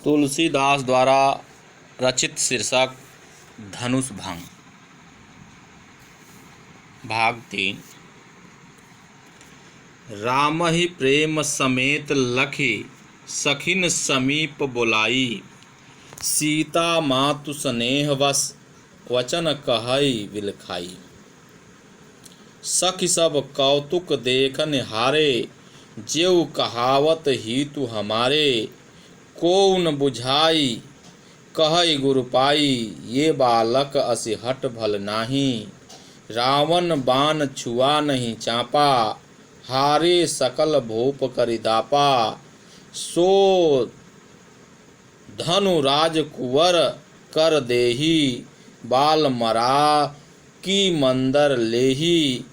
तुलसीदास द्वारा रचित शीर्षक धनुष भंग भाग 3। राम ही प्रेम समेत लखी सखिन समीप बुलाई। सीता मातु स्नेह वश वचन कहई विलखाई। सखी सब कौतुक देखन हारे जेऊ कहावत हितु हमारे। को न बुझाई कहई गुरु पाई ये बालक असि हट भल नाही। रावण बाण छुआ नहीं चापा हारे सकल भूप करिदापा। सो धनु राजकुंवर कर देही बाल मरा की मंदर लेही।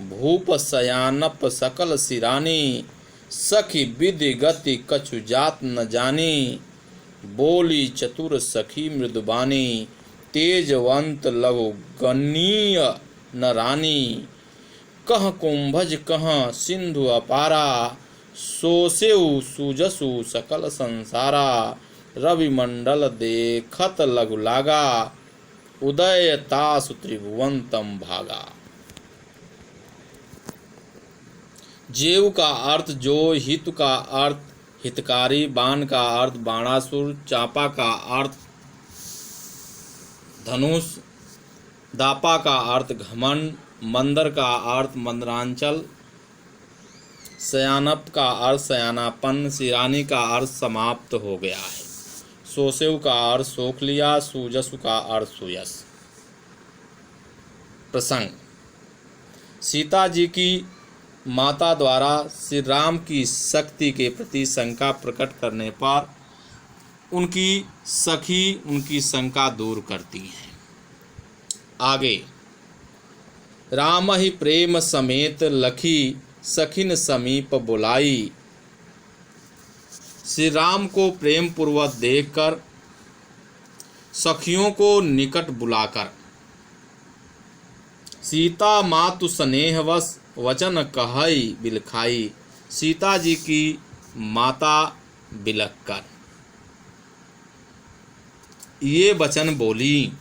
भूप सयानप सकल सिरानी सखी विधि गति कछु जात न जानी। बोली चतुर सखी मृदुबानी तेजवंत लघु गणीय न रानी। कह कुंभज कह सिंधु अपारा सोसेउ सुजसु सकल संसारा। रवि मंडल देखत लघु लागा उदय तासु त्रिभुवन तम भागा। जेऊ का अर्थ जो, हित का अर्थ हितकारी, बाण का अर्थ बाणासुर, चापा का अर्थ धनुष, दापा का अर्थ घमंड, मंदर का अर्थ मंदरांचल, सयानप का अर्थ सयानापन, सिरानी का अर्थ समाप्त हो गया है। सोसेव का अर्थ सोख लिया, सुजसु का अर्थ सुयस। प्रसंग: सीता जी की माता द्वारा श्री राम की शक्ति के प्रति शंका प्रकट करने पर उनकी सखी उनकी शंका दूर करती हैं। आगे: राम ही प्रेम समेत लखी सखिन समीप बुलाई। श्री राम को प्रेम पूर्वक देखकर सखियों को निकट बुलाकर सीता मातु स्नेहवश वचन कहई बिलखाई। सीता जी की माता बिलख कर ये वचन बोली।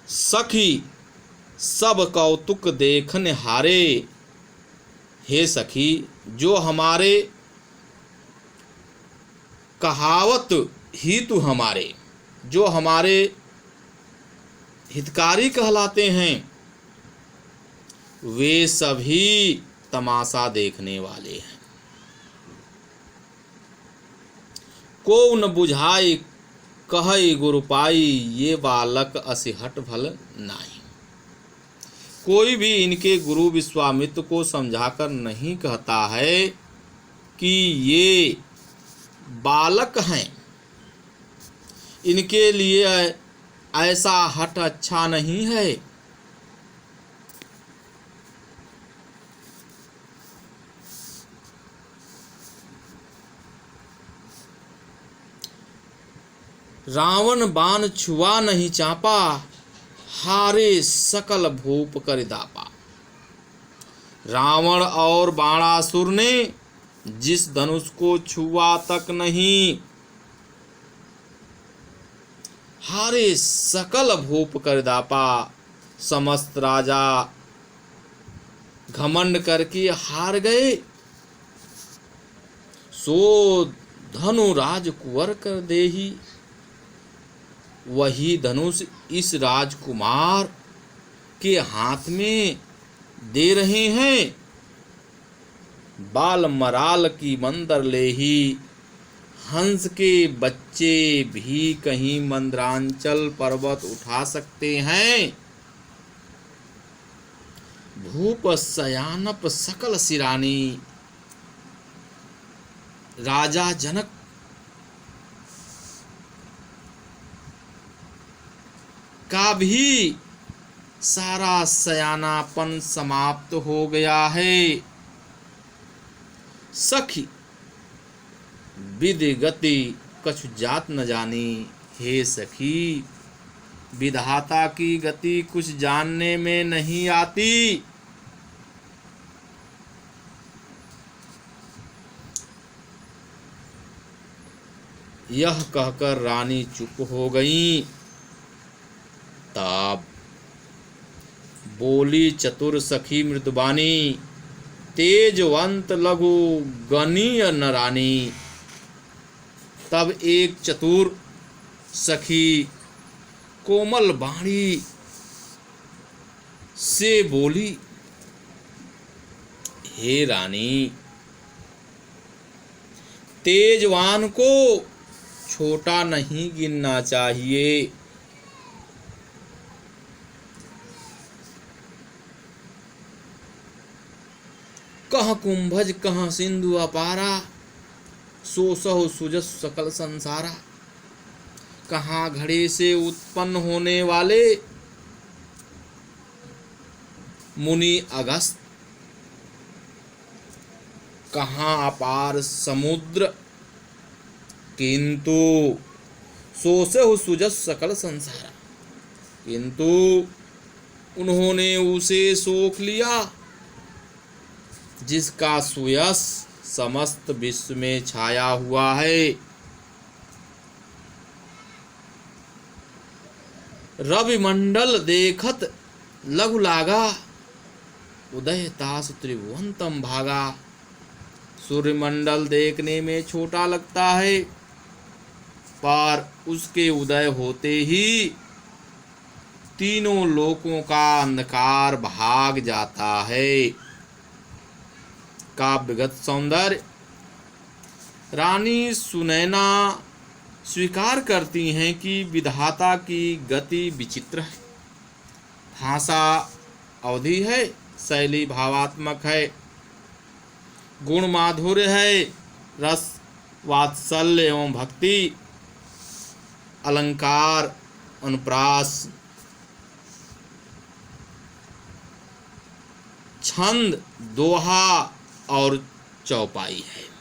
सखी सब कौतुक देखन हारे। हे सखी, जो हमारे कहावत हितु हमारे, जो हमारे हितकारी कहलाते हैं, वे सभी तमाशा देखने वाले हैं। को न बुझाई कहई गुरु पाई ये बालक असि हट भल नाही। कोई भी इनके गुरु विश्वामित्र को समझाकर नहीं कहता है कि ये बालक हैं, इनके लिए ऐसा हट अच्छा नहीं है। रावण बाण छुआ नहीं चापा हारे सकल भूप करिदापा। रावण और बाणासुर ने जिस धनुष को छुआ तक नहीं, हारे सकल भूप करिदापा। समस्त राजा घमंड करके हार गए। सो धनु राजकुंवर कर देही। वही धनुष इस राजकुमार के हाथ में दे रहे हैं। बाल मराल की मंदर लेही। हंस के बच्चे भी कहीं मंदरांचल पर्वत उठा सकते हैं। भूप सयानप सकल सिरानी। राजा जनक का भी सारा सयानापन समाप्त हो गया है। सखी विधि गति कछु जात न जानी। हे सखी, विधाता की गति कुछ जानने में नहीं आती। यह कहकर रानी चुप हो गई। तब बोली चतुर सखी मृदुबानी, तेजवंत लघु गणीय नरानी। तब एक चतुर सखी कोमल वाणी से बोली, हे रानी, तेजवान को छोटा नहीं गिनना चाहिए। कह कुंभज कह सिंधु अपारा, सो सहो सुजस सकल संसारा। कहाँ घड़े से उत्पन्न होने वाले मुनि अगस्त, कहाँ अपार समुद्र, किंतु सोसहु सुजस सकल संसारा। किंतु उन्होंने उसे सोख लिया जिसका सुयश समस्त विश्व में छाया हुआ है। रवि मंडल देखत लघु लागा, उदय तास त्रिभुवन तम भागा। सूर्यमंडल देखने में छोटा लगता है, पर उसके उदय होते ही तीनों लोकों का अंधकार भाग जाता है। काव्यगत सौंदर्य। रानी सुनैना स्वीकार करती हैं कि विधाता की गति विचित्र है। भाषा अवधि है, शैली भावात्मक है, गुण माधुर्य है, रस वात्सल्य एवं भक्ति, अलंकार अनुप्रास, छंद दोहा और चौपाई है।